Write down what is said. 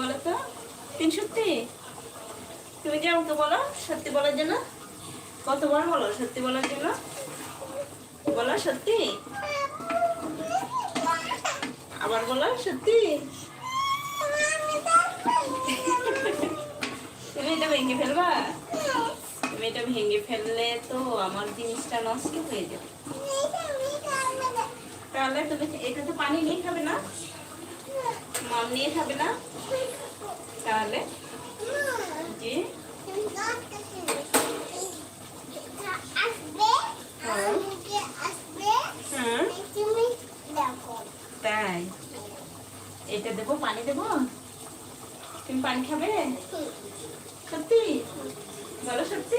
বলো তো, 3 সত্যি। তুমি যে আমাকে বলো সত্যি বলার জন্য, কতবার বলো সত্যি বলার জন্য? বলো সত্যি, আবার বলো সত্যি। তুমি এটা ভেঙে ফেলবা? তুমি এটা ভেঙে ফেললে তো আমার জিনিসটা নষ্ট হয়ে যাবে। তাহলে তুমি এটাতে পানি নিয়ে খাবে না? মাম নিয়ে খাবে না? তাহলে জি, তাই এটা দেবো, পানি দেবো? তুমি পানি খাবে সত্যি? বলো সত্যি।